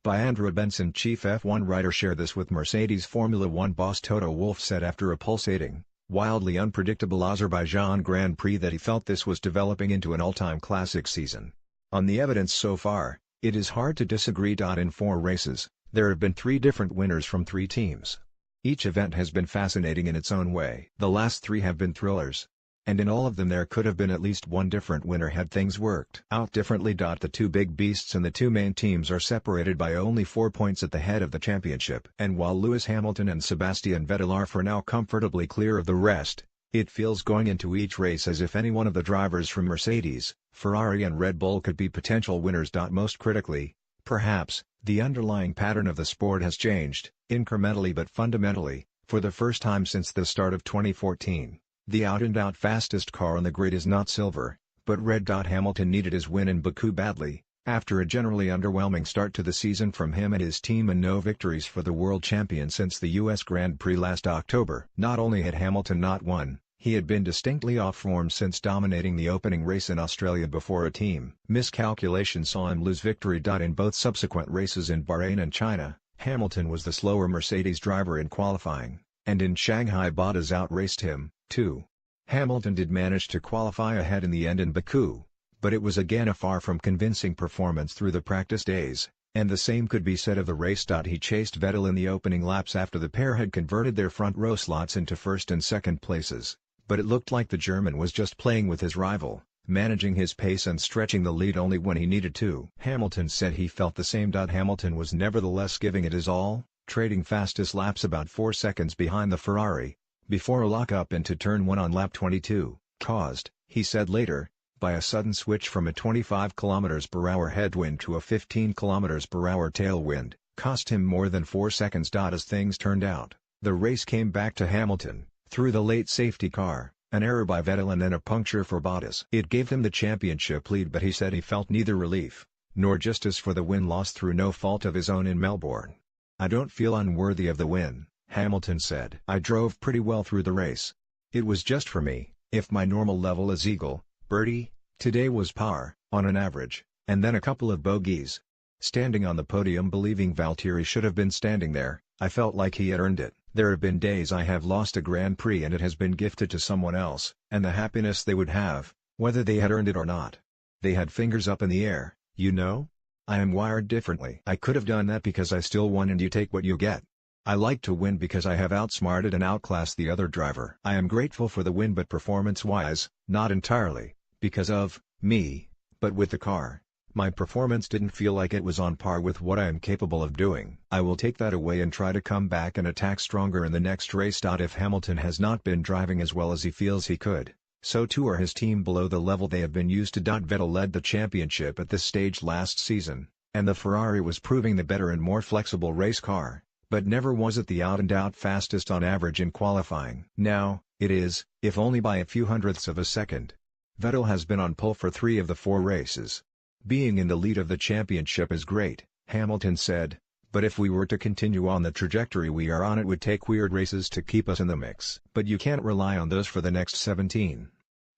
by Andrew Benson. Chief F1 writer shared this with Mercedes Formula One boss Toto Wolff said after a pulsating, wildly unpredictable Azerbaijan Grand Prix that he felt this was developing into an all-time classic season. On the evidence so far, it is hard to disagree. In 4 races, there have been 3 different winners from 3 teams. Each event has been fascinating in its own way. The last 3 have been thrillers. And in all of them there could have been at least one different winner had things worked out differently. The 2 big beasts and the 2 main teams are separated by only 4 points at the head of the championship. And while Lewis Hamilton and Sebastian Vettel are for now comfortably clear of the rest, it feels going into each race as if any one of the drivers from Mercedes, Ferrari and Red Bull could be potential winners. Most critically, perhaps, the underlying pattern of the sport has changed, incrementally but fundamentally, for the first time since the start of 2014. The out-and-out fastest car on the grid is not silver, but red. Hamilton needed his win in Baku badly, after a generally underwhelming start to the season from him and his team and no victories for the world champion since the US Grand Prix last October. Not only had Hamilton not won, he had been distinctly off form since dominating the opening race in Australia before a team miscalculation saw him lose victory. In both subsequent races in Bahrain and China, Hamilton was the slower Mercedes driver in qualifying, and in Shanghai Bottas outraced him, too. Hamilton did manage to qualify ahead in the end in Baku, but it was again a far from convincing performance through the practice days, and the same could be said of the race. He chased Vettel in the opening laps after the pair had converted their front row slots into first and second places, but it looked like the German was just playing with his rival, managing his pace and stretching the lead only when he needed to. Hamilton said he felt the same. Hamilton was nevertheless giving it his all, trading fastest laps about 4 seconds behind the Ferrari, before a lock-up into turn 1 on lap 22, caused, he said later, by a sudden switch from a 25 km/h headwind to a 15 km/h tailwind, cost him more than 4 seconds. As things turned out, the race came back to Hamilton, through the late safety car, an error by Vettel and then a puncture for Bottas. It gave him the championship lead, but he said he felt neither relief, nor justice for the win-loss through no fault of his own in Melbourne. "I don't feel unworthy of the win," Hamilton said. "I drove pretty well through the race. It was just for me, if my normal level is eagle, birdie, today was par, on an average, and then a couple of bogeys. Standing on the podium believing Valtteri should have been standing there, I felt like he had earned it. There have been days I have lost a Grand Prix and it has been gifted to someone else, and the happiness they would have, whether they had earned it or not. They had fingers up in the air, you know? I am wired differently. I could have done that because I still won, and you take what you get. I like to win because I have outsmarted and outclassed the other driver. I am grateful for the win, but performance-wise, not entirely, because of me, but with the car. My performance didn't feel like it was on par with what I am capable of doing. I will take that away and try to come back and attack stronger in the next race." If Hamilton has not been driving as well as he feels he could, so too are his team below the level they have been used to. Vettel led the championship at this stage last season, and the Ferrari was proving the better and more flexible race car, but never was it the out-and-out fastest on average in qualifying. Now, it is, if only by a few hundredths of a second. Vettel has been on pole for 3 of the 4 races. "Being in the lead of the championship is great," Hamilton said, "but if we were to continue on the trajectory we are on, it would take weird races to keep us in the mix. But you can't rely on those for the next 17.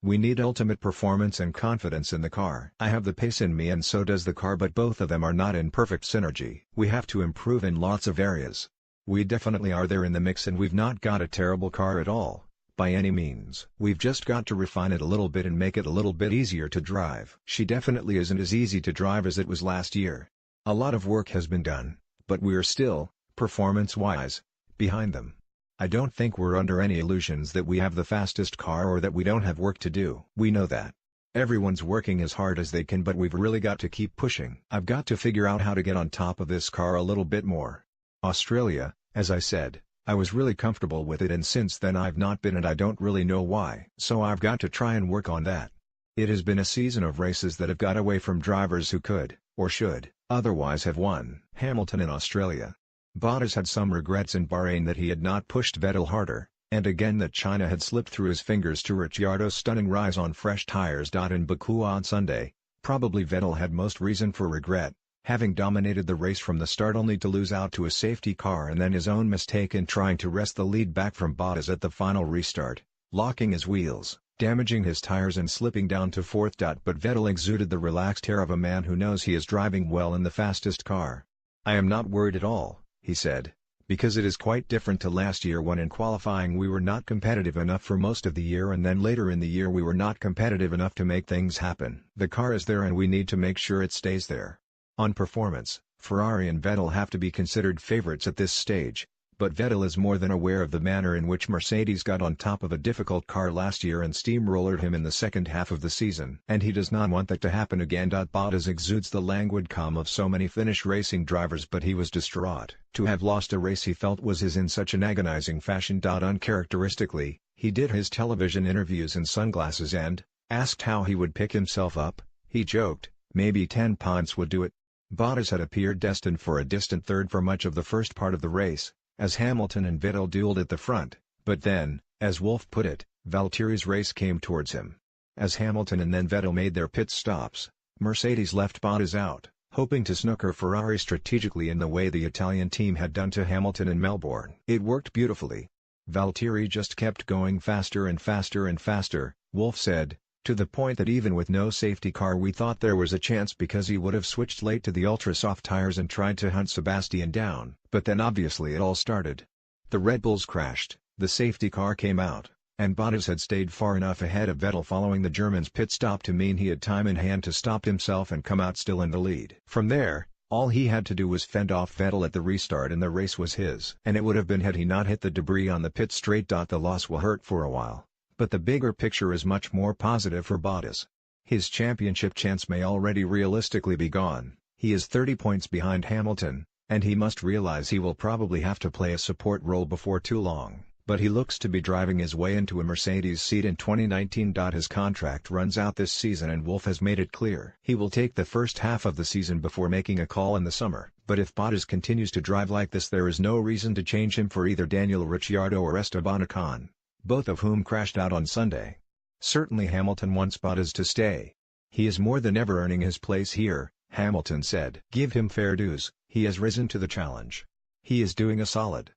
We need ultimate performance and confidence in the car. I have the pace in me and so does the car, but both of them are not in perfect synergy. We have to improve in lots of areas. We definitely are there in the mix, and we've not got a terrible car at all, by any means. We've just got to refine it a little bit and make it a little bit easier to drive." She definitely isn't as easy to drive as it was last year. A lot of work has been done, but we're still, performance-wise, behind them. I don't think we're under any illusions that we have the fastest car or that we don't have work to do. We know that. Everyone's working as hard as they can, but we've really got to keep pushing. I've got to figure out how to get on top of this car a little bit more. Australia, as I said, I was really comfortable with it, and since then I've not been, and I don't really know why. So I've got to try and work on that. It has been a season of races that have got away from drivers who could, or should, otherwise have won. Hamilton in Australia. Bottas had some regrets in Bahrain that he had not pushed Vettel harder, and again that China had slipped through his fingers to Ricciardo's stunning rise on fresh tires. In Baku on Sunday, probably Vettel had most reason for regret, having dominated the race from the start only to lose out to a safety car and then his own mistake in trying to wrest the lead back from Bottas at the final restart, locking his wheels, damaging his tires and slipping down to 4th. But Vettel exuded the relaxed air of a man who knows he is driving well in the fastest car. "I am not worried at all," he said, "because it is quite different to last year when in qualifying we were not competitive enough for most of the year and then later in the year we were not competitive enough to make things happen. The car is there and we need to make sure it stays there." On performance, Ferrari and Vettel have to be considered favorites at this stage, but Vettel is more than aware of the manner in which Mercedes got on top of a difficult car last year and steamrollered him in the second half of the season. And he does not want that to happen again. Bottas exudes the languid calm of so many Finnish racing drivers, but he was distraught. To have lost a race he felt was his in such an agonizing fashion. Uncharacteristically, he did his television interviews in sunglasses and, asked how he would pick himself up, he joked, "Maybe 10 pints would do it." Bottas had appeared destined for a distant third for much of the first part of the race, as Hamilton and Vettel dueled at the front, but then, as Wolff put it, Valtteri's race came towards him. As Hamilton and then Vettel made their pit stops, Mercedes left Bottas out, hoping to snooker Ferrari strategically in the way the Italian team had done to Hamilton in Melbourne. It worked beautifully. Valtteri just kept going faster and faster and faster, Wolff said, to the point that even with no safety car we thought there was a chance because he would have switched late to the ultra-soft tires and tried to hunt Sebastian down. But then obviously it all started. The Red Bulls crashed, the safety car came out, and Bottas had stayed far enough ahead of Vettel following the German's pit stop to mean he had time in hand to stop himself and come out still in the lead. From there, all he had to do was fend off Vettel at the restart and the race was his. And it would have been had he not hit the debris on the pit straight. The loss will hurt for a while. But the bigger picture is much more positive for Bottas. His championship chance may already realistically be gone. He is 30 points behind Hamilton, and he must realize he will probably have to play a support role before too long. But he looks to be driving his way into a Mercedes seat in 2019. His contract runs out this season and Wolff has made it clear he will take the first half of the season before making a call in the summer. But if Bottas continues to drive like this, there is no reason to change him for either Daniel Ricciardo or Esteban Ocon, both of whom crashed out on Sunday. Certainly Hamilton wants Bottas to stay. "He is more than ever earning his place here," Hamilton said. "Give him fair dues, he has risen to the challenge. He is doing a solid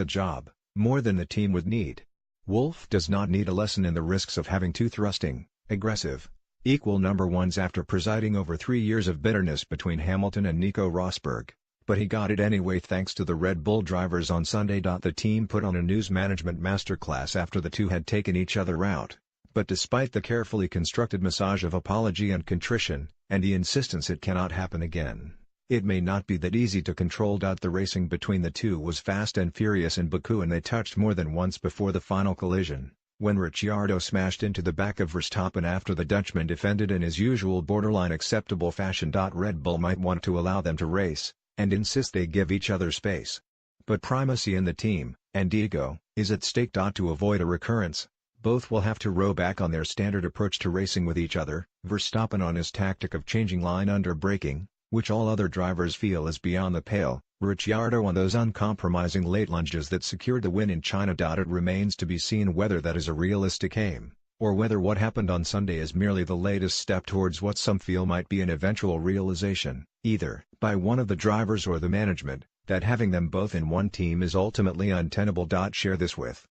job, more than the team would need." Wolff does not need a lesson in the risks of having two thrusting, aggressive, equal number ones after presiding over 3 years of bitterness between Hamilton and Nico Rosberg. But he got it anyway thanks to the Red Bull drivers on Sunday. The team put on a news management masterclass after the two had taken each other out. But despite the carefully constructed massage of apology and contrition, and the insistence it cannot happen again, it may not be that easy to control. The racing between the two was fast and furious in Baku and they touched more than once before the final collision, when Ricciardo smashed into the back of Verstappen after the Dutchman defended in his usual borderline acceptable fashion. Red Bull might want to allow them to race, and insist they give each other space. But primacy in the team, and ego, is at stake. To avoid a recurrence, both will have to row back on their standard approach to racing with each other, Verstappen on his tactic of changing line under braking, which all other drivers feel is beyond the pale, Ricciardo on those uncompromising late lunges that secured the win in China. It remains to be seen whether that is a realistic aim, or whether what happened on Sunday is merely the latest step towards what some feel might be an eventual realization, either by one of the drivers or the management, that having them both in one team is ultimately untenable. Share this with